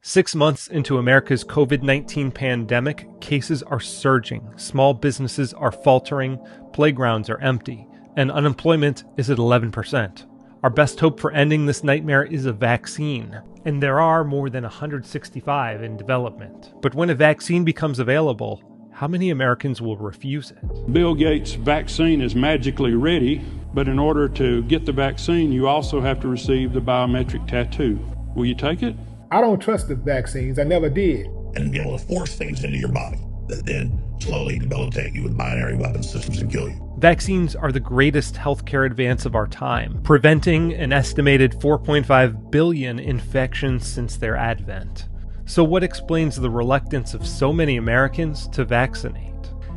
6 months into America's COVID-19 pandemic, cases are surging, small businesses are faltering, playgrounds are empty, and unemployment is at 11%. Our best hope for ending this nightmare is a vaccine, and there are more than 165 in development. But when a vaccine becomes available, how many Americans will refuse it? Bill Gates' vaccine is magically ready, but in order to get the vaccine, you also have to receive the biometric tattoo. Will you take it? I don't trust the vaccines. I never did. And be able to force things into your body that then slowly debilitate you with binary weapon systems and kill you. Vaccines are the greatest healthcare advance of our time, preventing an estimated 4.5 billion infections since their advent. So what explains the reluctance of so many Americans to vaccinate?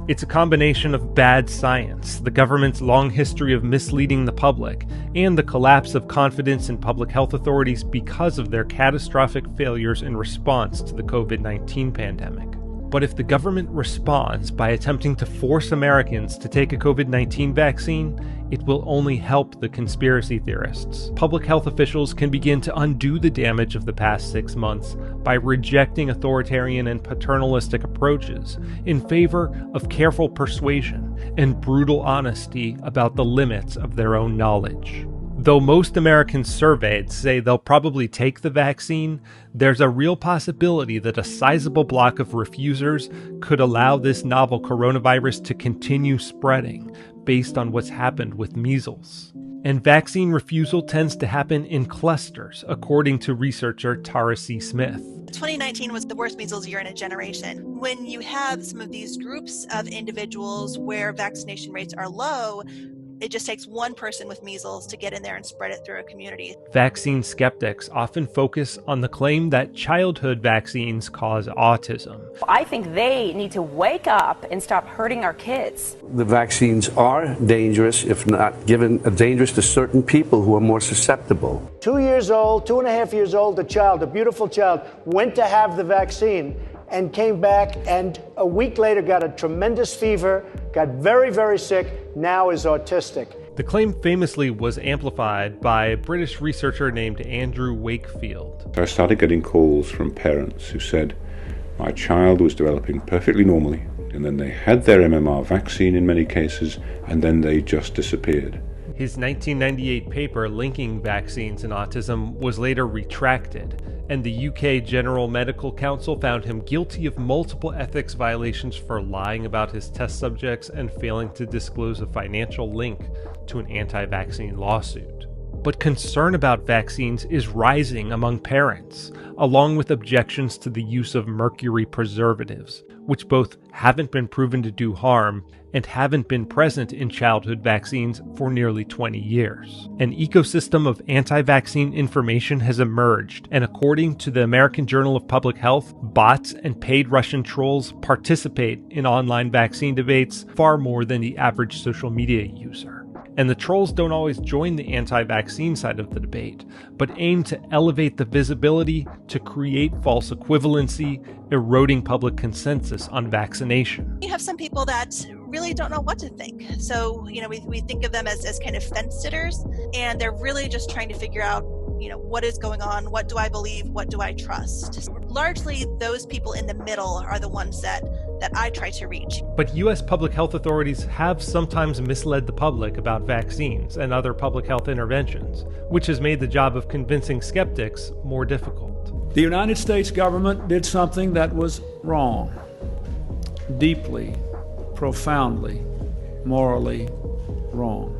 It's a combination of bad science, the government's long history of misleading the public, and the collapse of confidence in public health authorities because of their catastrophic failures in response to the COVID-19 pandemic. But if the government responds by attempting to force Americans to take a COVID-19 vaccine, it will only help the conspiracy theorists. Public health officials can begin to undo the damage of the past 6 months by rejecting authoritarian and paternalistic approaches in favor of careful persuasion and brutal honesty about the limits of their own knowledge. Though most Americans surveyed say they'll probably take the vaccine, there's a real possibility that a sizable block of refusers could allow this novel coronavirus to continue spreading based on what's happened with measles. And vaccine refusal tends to happen in clusters, according to researcher Tara C. Smith. 2019 was the worst measles year in a generation. When you have some of these groups of individuals where vaccination rates are low, it just takes one person with measles to get in there and spread it through a community. Vaccine skeptics often focus on the claim that childhood vaccines cause autism. I think they need to wake up and stop hurting our kids. The vaccines are dangerous, if not given dangerous to certain people who are more susceptible. 2 years old, 2.5 years old, a beautiful child, went to have the vaccine and came back and a week later got a tremendous fever, got very, very sick, now is autistic. The claim famously was amplified by a British researcher named Andrew Wakefield. I started getting calls from parents who said, my child was developing perfectly normally, and then they had their MMR vaccine in many cases, and then they just disappeared. His 1998 paper linking vaccines and autism was later retracted, and the UK General Medical Council found him guilty of multiple ethics violations for lying about his test subjects and failing to disclose a financial link to an anti-vaccine lawsuit. But concern about vaccines is rising among parents, along with objections to the use of mercury preservatives, which both haven't been proven to do harm and haven't been present in childhood vaccines for nearly 20 years. An ecosystem of anti-vaccine information has emerged, and according to the American Journal of Public Health, bots and paid Russian trolls participate in online vaccine debates far more than the average social media user. And the trolls don't always join the anti-vaccine side of the debate, but aim to elevate the visibility to create false equivalency, eroding public consensus on vaccination. You have some people that really don't know what to think. So, we think of them as kind of fence sitters, and they're really just trying to figure out, what is going on? What do I believe? What do I trust? Largely, those people in the middle are the ones that I try to reach. But U.S. public health authorities have sometimes misled the public about vaccines and other public health interventions, which has made the job of convincing skeptics more difficult. The United States government did something that was wrong, deeply, profoundly, morally wrong.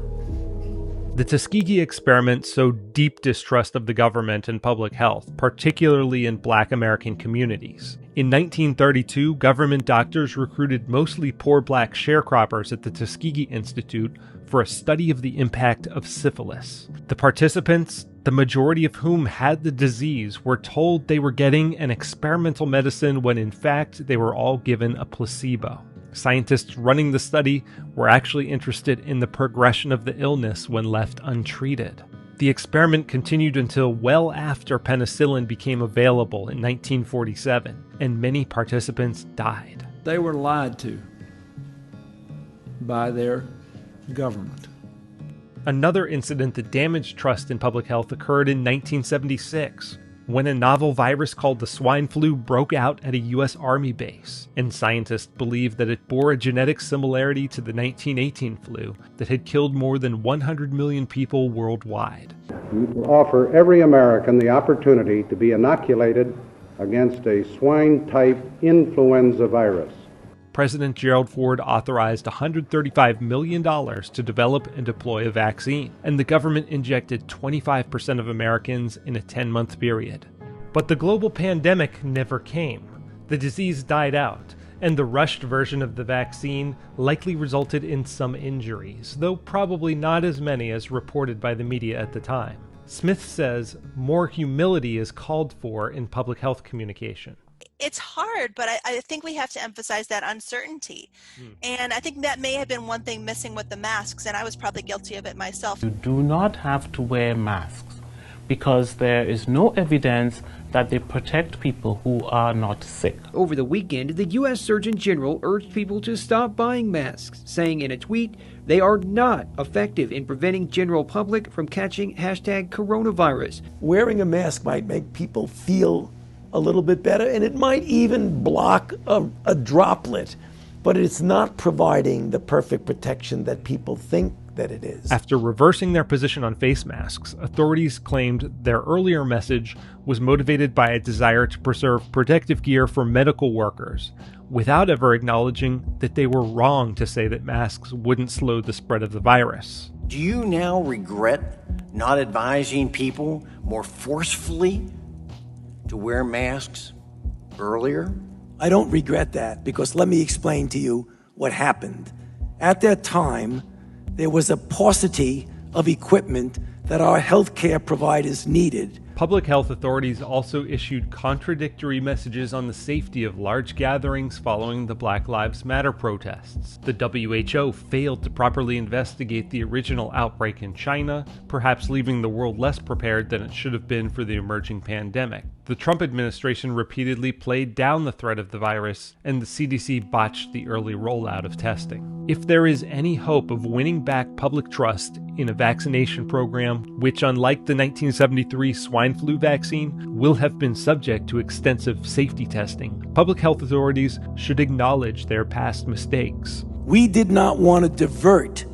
The Tuskegee experiment sowed deep distrust of the government and public health, particularly in Black American communities. In 1932, government doctors recruited mostly poor Black sharecroppers at the Tuskegee Institute for a study of the impact of syphilis. The participants, the majority of whom had the disease, were told they were getting an experimental medicine when in fact they were all given a placebo. Scientists running the study were actually interested in the progression of the illness when left untreated. The experiment continued until well after penicillin became available in 1947, and many participants died. They were lied to by their government. Another incident that damaged trust in public health occurred in 1976. when a novel virus called the swine flu broke out at a U.S. Army base, and scientists believed that it bore a genetic similarity to the 1918 flu that had killed more than 100 million people worldwide. We will offer every American the opportunity to be inoculated against a swine-type influenza virus. President Gerald Ford authorized $135 million to develop and deploy a vaccine, and the government injected 25% of Americans in a 10-month period. But the global pandemic never came. The disease died out, and the rushed version of the vaccine likely resulted in some injuries, though probably not as many as reported by the media at the time. Smith says more humility is called for in public health communication. It's hard, but I think we have to emphasize that uncertainty. And I think that may have been one thing missing with the masks, and I was probably guilty of it myself. You do not have to wear masks because there is no evidence that they protect people who are not sick. Over the weekend, the U.S. Surgeon General urged people to stop buying masks, saying in a tweet, they are not effective in preventing general public from catching #coronavirus. Wearing a mask might make people feel a little bit better, and it might even block a droplet, but it's not providing the perfect protection that people think that it is. After reversing their position on face masks, authorities claimed their earlier message was motivated by a desire to preserve protective gear for medical workers, without ever acknowledging that they were wrong to say that masks wouldn't slow the spread of the virus. Do you now regret not advising people more forcefully to wear masks earlier? I don't regret that, because let me explain to you what happened. At that time, there was a paucity of equipment that our healthcare providers needed. Public health authorities also issued contradictory messages on the safety of large gatherings following the Black Lives Matter protests. The WHO failed to properly investigate the original outbreak in China, perhaps leaving the world less prepared than it should have been for the emerging pandemic. The Trump administration repeatedly played down the threat of the virus, and the CDC botched the early rollout of testing. If there is any hope of winning back public trust in a vaccination program, which, unlike the 1973 swine flu vaccine, will have been subject to extensive safety testing, public health authorities should acknowledge their past mistakes. We did not want to divert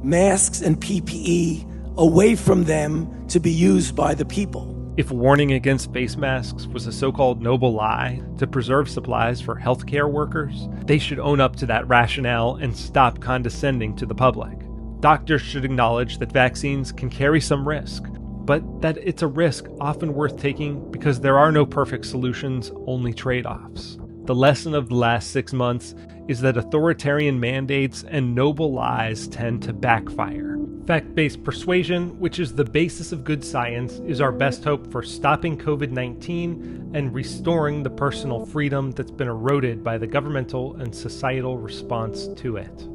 masks and PPE away from them to be used by the people. If warning against face masks was a so-called noble lie to preserve supplies for healthcare workers, they should own up to that rationale and stop condescending to the public. Doctors should acknowledge that vaccines can carry some risk, but that it's a risk often worth taking because there are no perfect solutions, only trade-offs. The lesson of the last 6 months is that authoritarian mandates and noble lies tend to backfire. Fact-based persuasion, which is the basis of good science, is our best hope for stopping COVID-19 and restoring the personal freedom that's been eroded by the governmental and societal response to it.